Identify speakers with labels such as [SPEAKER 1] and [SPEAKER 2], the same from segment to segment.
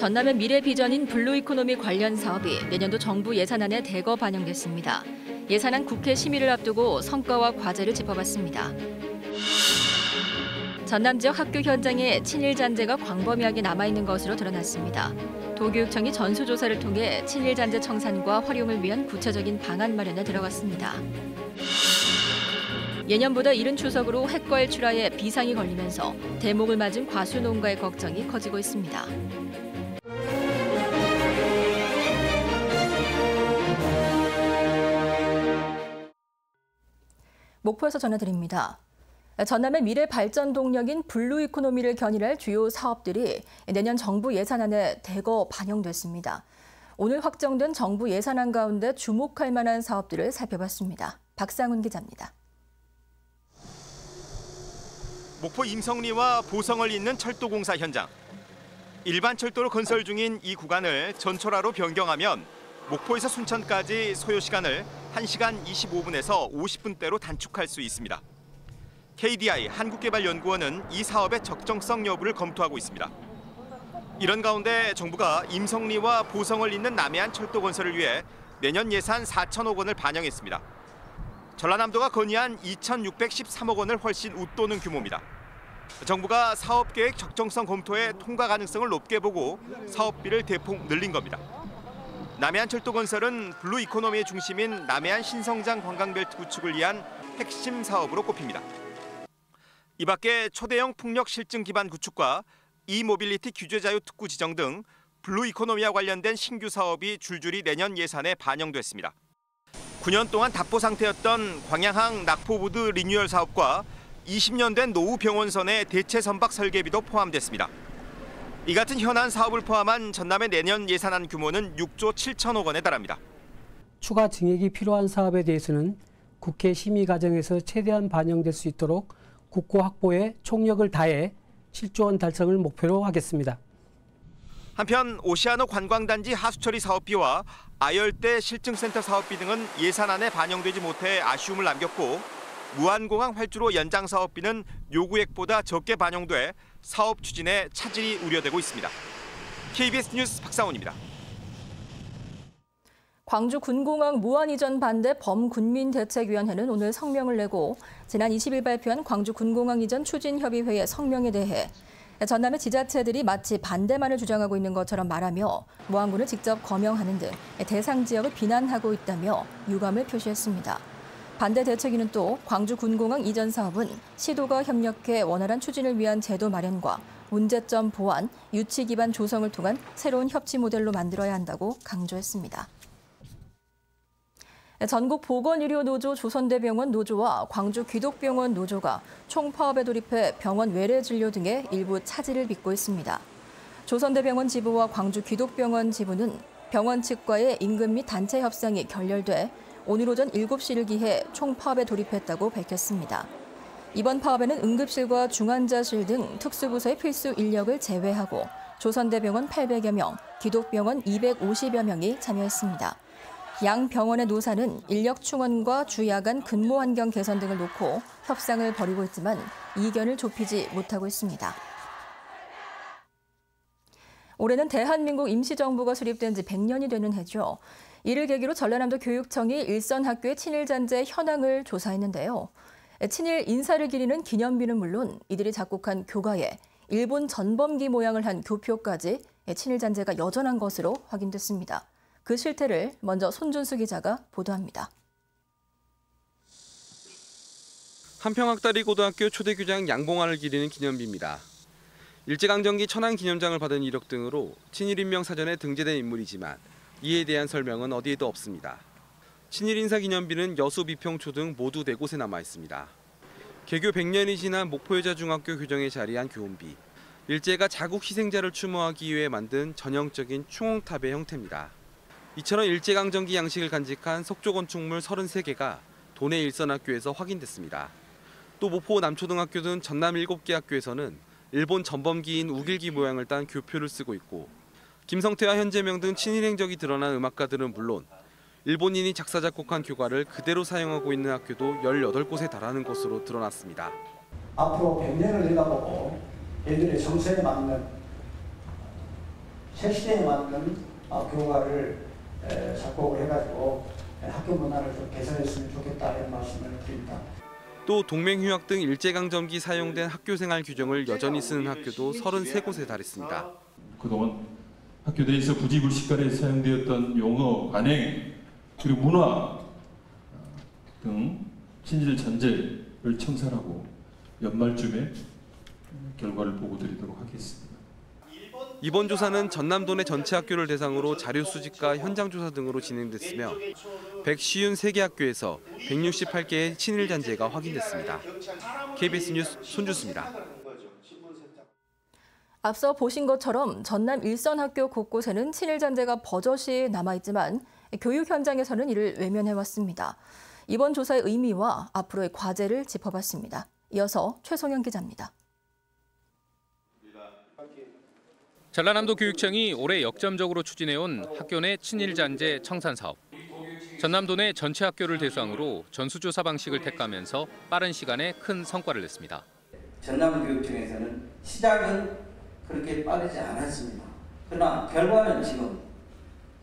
[SPEAKER 1] 전남의 미래 비전인 블루 이코노미 관련 사업이 내년도 정부 예산안에 대거 반영됐습니다. 예산안 국회 심의를 앞두고 성과와 과제를 짚어봤습니다. 전남 지역 학교 현장에 친일 잔재가 광범위하게 남아있는 것으로 드러났습니다. 도교육청이 전수조사를 통해 친일 잔재 청산과 활용을 위한 구체적인 방안 마련에 들어갔습니다. 예년보다 이른 추석으로 핵과일 출하에 비상이 걸리면서 대목을 맞은 과수 농가의 걱정이 커지고 있습니다. 목포에서 전해드립니다. 전남의 미래 발전 동력인 블루 이코노미를 견인할 주요 사업들이 내년 정부 예산안에 대거 반영됐습니다. 오늘 확정된 정부 예산안 가운데 주목할 만한 사업들을 살펴봤습니다. 박상훈 기자입니다.
[SPEAKER 2] 목포 임성리와 보성을 잇는 철도공사 현장. 일반 철도로 건설 중인 이 구간을 전철화로 변경하면 목포에서 순천까지 소요 시간을 1시간 25분에서 50분대로 단축할 수 있습니다. KDI 한국개발연구원은 이 사업의 적정성 여부를 검토하고 있습니다. 이런 가운데 정부가 임성리와 보성을 잇는 남해안 철도 건설을 위해 내년 예산 4천억 원을 반영했습니다. 전라남도가 건의한 2,613억 원을 훨씬 웃도는 규모입니다. 정부가 사업계획 적정성 검토에 통과 가능성을 높게 보고 사업비를 대폭 늘린 겁니다. 남해안 철도 건설은 블루 이코노미의 중심인 남해안 신성장 관광벨트 구축을 위한 핵심 사업으로 꼽힙니다. 이 밖에 초대형 풍력 실증 기반 구축과 이모빌리티 규제 자유 특구 지정 등 블루 이코노미와 관련된 신규 사업이 줄줄이 내년 예산에 반영됐습니다. 9년 동안 답보 상태였던 광양항 낙포보드 리뉴얼 사업과 20년 된 노후 병원선의 대체 선박 설계비도 포함됐습니다. 이 같은 현안 사업을 포함한 전남의 내년 예산안 규모는 6조 7천억 원에 달합니다.
[SPEAKER 3] 추가 증액이 필요한 사업에 대해서는 국회 심의 과정에서 최대한 반영될 수 있도록 국고 확보에 총력을 다해 실조원 달성을 목표로 하겠습니다.
[SPEAKER 2] 한편 오시아노 관광단지 하수처리 사업비와 아열대 실증센터 사업비 등은 예산안에 반영되지 못해 아쉬움을 남겼고 무안공항 활주로 연장 사업비는 요구액보다 적게 반영돼 사업 추진에 차질이 우려되고 있습니다. KBS 뉴스 박상훈입니다.
[SPEAKER 1] 광주 군공항 무안 이전 반대 범군민대책위원회는 오늘 성명을 내고 지난 20일 발표한 광주 군공항 이전 추진협의회의 성명에 대해 전남의 지자체들이 마치 반대만을 주장하고 있는 것처럼 말하며 무안군을 직접 거명하는 등 대상 지역을 비난하고 있다며 유감을 표시했습니다. 반대 대책위는 또 광주 군공항 이전 사업은 시도가 협력해 원활한 추진을 위한 제도 마련과 문제점 보완, 유치 기반 조성을 통한 새로운 협치 모델로 만들어야 한다고 강조했습니다. 전국보건의료노조 조선대병원 노조와 광주귀독병원 노조가 총파업에 돌입해 병원 외래 진료 등의 일부 차질을 빚고 있습니다. 조선대병원 지부와 광주귀독병원 지부는 병원 측과의 임금 및 단체 협상이 결렬돼 오늘 오전 7시를 기해 총파업에 돌입했다고 밝혔습니다. 이번 파업에는 응급실과 중환자실 등 특수부서의 필수 인력을 제외하고 조선대병원 800여 명, 귀독병원 250여 명이 참여했습니다. 양 병원의 노사는 인력 충원과 주야간 근무 환경 개선 등을 놓고 협상을 벌이고 있지만 이견을 좁히지 못하고 있습니다. 올해는 대한민국 임시정부가 수립된 지 100년이 되는 해죠. 이를 계기로 전라남도 교육청이 일선 학교의 친일 잔재 현황을 조사했는데요. 친일 인사를 기리는 기념비는 물론 이들이 작곡한 교가에 일본 전범기 모양을 한 교표까지 친일 잔재가 여전한 것으로 확인됐습니다. 그 실태를 먼저 손준수 기자가 보도합니다.
[SPEAKER 4] 한평학다리 고등학교 초대교장 양봉화를 기리는 기념비입니다. 일제강점기 천안기념장을 받은 이력 등으로 친일인명사전에 등재된 인물이지만 이에 대한 설명은 어디에도 없습니다. 친일인사기념비는 여수, 비평초 등 모두 4곳에 남아 있습니다. 개교 100년이 지난 목포여자중학교 교정에 자리한 교훈비. 일제가 자국 희생자를 추모하기 위해 만든 전형적인 충홍탑의 형태입니다. 이처럼 일제강점기 양식을 간직한 석조건축물 33개가 도내 일선학교에서 확인됐습니다. 또 목포 남초등학교 등 전남 7개 학교에서는 일본 전범기인 우길기 모양을 딴 교표를 쓰고 있고 김성태와 현재명 등 친일 행적이 드러난 음악가들은 물론 일본인이 작사 작곡한 교가를 그대로 사용하고 있는 학교도 18곳에 달하는 것으로 드러났습니다.
[SPEAKER 5] 앞으로 100년을 내다보고 애들의 정서에 맞는 새 시대에 맞는 교과를 작곡을 해가지고 학교 문화를 좀 개선했으면 좋겠다 이런 말씀을 드립니다.
[SPEAKER 4] 또 동맹휴학 등 일제강점기 사용된 학교생활 규정을 여전히 쓰는 학교도 33곳에 달했습니다.
[SPEAKER 6] 그동안 학교 내에서 부지불식간에 사용되었던 용어, 관행, 그리고 문화 등 친일 잔재를 청산하고 연말쯤에 결과를 보고드리도록 하겠습니다.
[SPEAKER 4] 이번 조사는 전남도 내 전체 학교를 대상으로 자료 수집과 현장 조사 등으로 진행됐으며 153개 학교에서 168개의 친일 잔재가 확인됐습니다. KBS 뉴스 손주수입니다.
[SPEAKER 1] 앞서 보신 것처럼 전남 일선 학교 곳곳에는 친일 잔재가 버젓이 남아있지만 교육 현장에서는 이를 외면해왔습니다. 이번 조사의 의미와 앞으로의 과제를 짚어봤습니다. 이어서 최성현 기자입니다.
[SPEAKER 7] 전라남도 교육청이 올해 역점적으로 추진해온 학교 내 친일 잔재 청산 사업. 전남도 내 전체 학교를 대상으로 전수조사 방식을 택하면서 빠른 시간에 큰 성과를 냈습니다.
[SPEAKER 8] 전남교육청에서는 시작은 그렇게 빠르지 않았습니다. 그러나 결과는 지금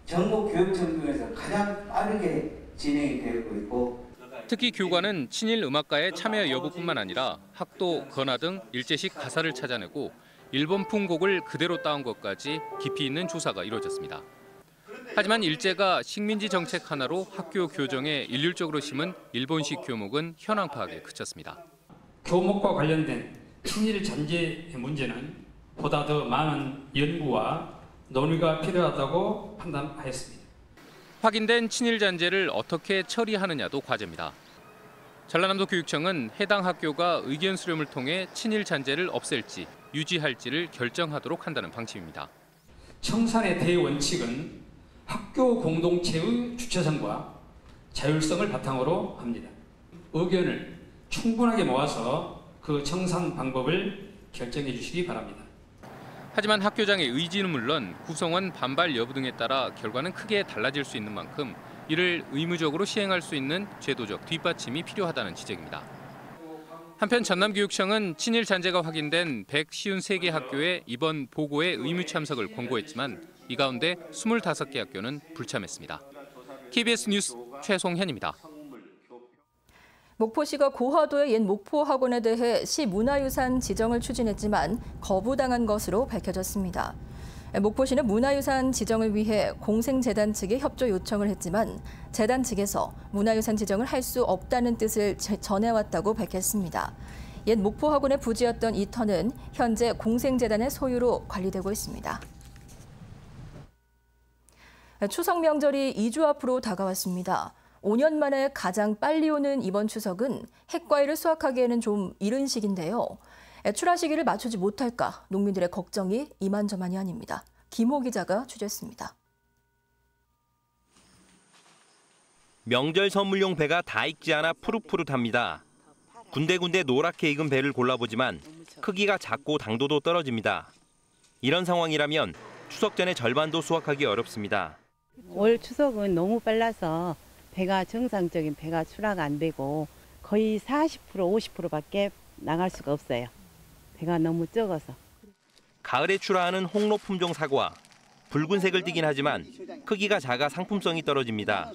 [SPEAKER 8] 전국 교육청 중에서 가장 빠르게 진행이 되고 있고,
[SPEAKER 7] 특히 교과는 친일 음악가의 참여 여부뿐만 아니라 학도, 건화 등 일제식 가사를 찾아내고 일본풍 곡을 그대로 따온 것까지 깊이 있는 조사가 이루어졌습니다. 하지만 일제가 식민지 정책 하나로 학교 교정에 일률적으로 심은 일본식 교목은 현황 파악에 그쳤습니다.
[SPEAKER 9] 교목과 관련된 친일 잔재의 문제는 보다 더 많은 연구와 논의가 필요하다고 판단하였습니다.
[SPEAKER 7] 확인된 친일 잔재를 어떻게 처리하느냐도 과제입니다. 전라남도 교육청은 해당 학교가 의견 수렴을 통해 친일 잔재를 없앨지 유지할지를 결정하도록 한다는 방침입니다.
[SPEAKER 9] 청산의 대원칙은 학교 공동체의 주체성과 자율성을 바탕으로 합니다. 의견을 충분하게 모아서 그 청산 방법을 결정해 주시기 바랍니다.
[SPEAKER 7] 하지만 학교장의 의지는 물론 구성원 반발 여부 등에 따라 결과는 크게 달라질 수 있는 만큼 이를 의무적으로 시행할 수 있는 제도적 뒷받침이 필요하다는 지적입니다. 한편 전남교육청은 친일 잔재가 확인된 153개 학교에 이번 보고에 의무 참석을 권고했지만 이 가운데 25개 학교는 불참했습니다. KBS 뉴스 최송현입니다.
[SPEAKER 1] 목포시가 고화도의 옛 목포학원에 대해 시문화유산 지정을 추진했지만 거부당한 것으로 밝혀졌습니다. 목포시는 문화유산 지정을 위해 공생재단 측에 협조 요청을 했지만 재단 측에서 문화유산 지정을 할 수 없다는 뜻을 전해왔다고 밝혔습니다. 옛 목포학원의 부지였던 이 터는 현재 공생재단의 소유로 관리되고 있습니다. 추석 명절이 2주 앞으로 다가왔습니다. 5년 만에 가장 빨리 오는 이번 추석은 핵과일을 수확하기에는 좀 이른 시기인데요. 출하 시기를 맞추지 못할까 농민들의 걱정이 이만저만이 아닙니다. 김호 기자가 취재했습니다.
[SPEAKER 2] 명절 선물용 배가 다 익지 않아 푸릇푸릇합니다. 군데군데 노랗게 익은 배를 골라보지만 크기가 작고 당도도 떨어집니다. 이런 상황이라면 추석 전에 절반도 수확하기 어렵습니다.
[SPEAKER 10] 올 추석은 너무 빨라서 배가 정상적인 배가 출하가 안 되고 거의 40%, 50%밖에 나갈 수가 없어요. 배가 너무 적어서.
[SPEAKER 2] 가을에 출하하는 홍로 품종 사과. 붉은색을 띠긴 하지만 크기가 작아 상품성이 떨어집니다.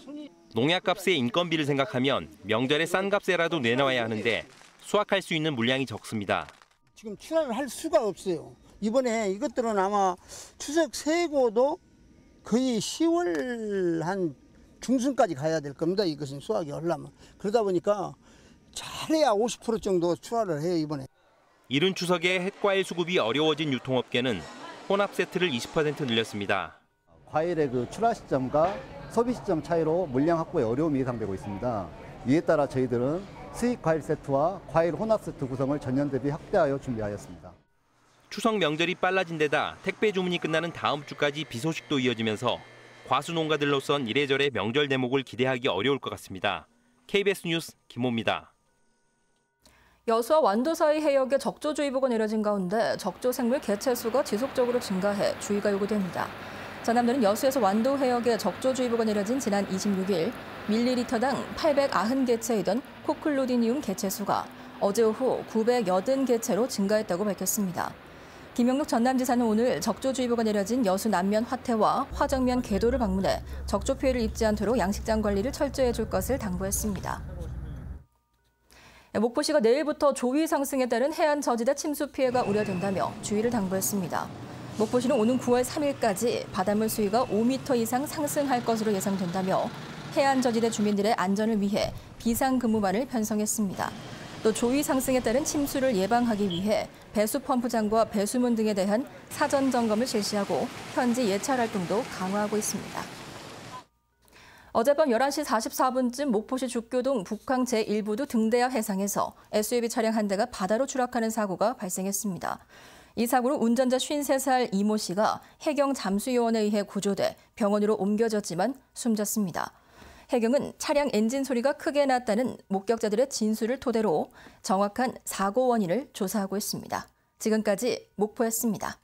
[SPEAKER 2] 농약값의 인건비를 생각하면 명절에 싼 값에라도 내놔야 하는데 수확할 수 있는 물량이 적습니다.
[SPEAKER 11] 지금 출하를 할 수가 없어요. 이번에 이것들은 아마 추석 세고도 거의 10월 한 중순까지 가야 될 겁니다. 이것은 수확이 하려면. 그러다 보니까 잘해야 50% 정도 출하를 해요, 이번에.
[SPEAKER 2] 이른 추석에 햇과일 수급이 어려워진 유통업계는 혼합 세트를 20% 늘렸습니다.
[SPEAKER 12] 과일의 그 출하 시점과 소비 시점 차이로 물량 확보에 어려움이 예상되고 있습니다. 이에 따라 저희들은 수입 과일 세트와 과일 혼합 세트 구성을 전년 대비 확대하여 준비하였습니다.
[SPEAKER 2] 추석 명절이 빨라진 데다 택배 주문이 끝나는 다음 주까지 비 소식도 이어지면서 과수 농가들로선 이래저래 명절 대목을 기대하기 어려울 것 같습니다. KBS 뉴스 김호입니다.
[SPEAKER 1] 여수와 완도 사이 해역에 적조주의보가 내려진 가운데 적조생물 개체수가 지속적으로 증가해 주의가 요구됩니다. 전남도는 여수에서 완도 해역에 적조주의보가 내려진 지난 26일 밀리리터당 890개체이던 코클로디니움 개체수가 어제 오후 980개체로 증가했다고 밝혔습니다. 김영록 전남지사는 오늘 적조주의보가 내려진 여수 남면 화태와 화정면 궤도를 방문해 적조 피해를 입지 않도록 양식장 관리를 철저히 해줄 것을 당부했습니다. 목포시가 내일부터 조위 상승에 따른 해안 저지대 침수 피해가 우려된다며 주의를 당부했습니다. 목포시는 오는 9월 3일까지 바닷물 수위가 5m 이상 상승할 것으로 예상된다며 해안 저지대 주민들의 안전을 위해 비상근무반을 편성했습니다. 또 조위 상승에 따른 침수를 예방하기 위해 배수 펌프장과 배수문 등에 대한 사전 점검을 실시하고 현지 예찰 활동도 강화하고 있습니다. 어젯밤 11시 44분쯤 목포시 죽교동 북항 제1부두 등대야 해상에서 SUV 차량 한 대가 바다로 추락하는 사고가 발생했습니다. 이 사고로 운전자 53살 이모 씨가 해경 잠수요원에 의해 구조돼 병원으로 옮겨졌지만 숨졌습니다. 해경은 차량 엔진 소리가 크게 났다는 목격자들의 진술을 토대로 정확한 사고 원인을 조사하고 있습니다. 지금까지 목포였습니다.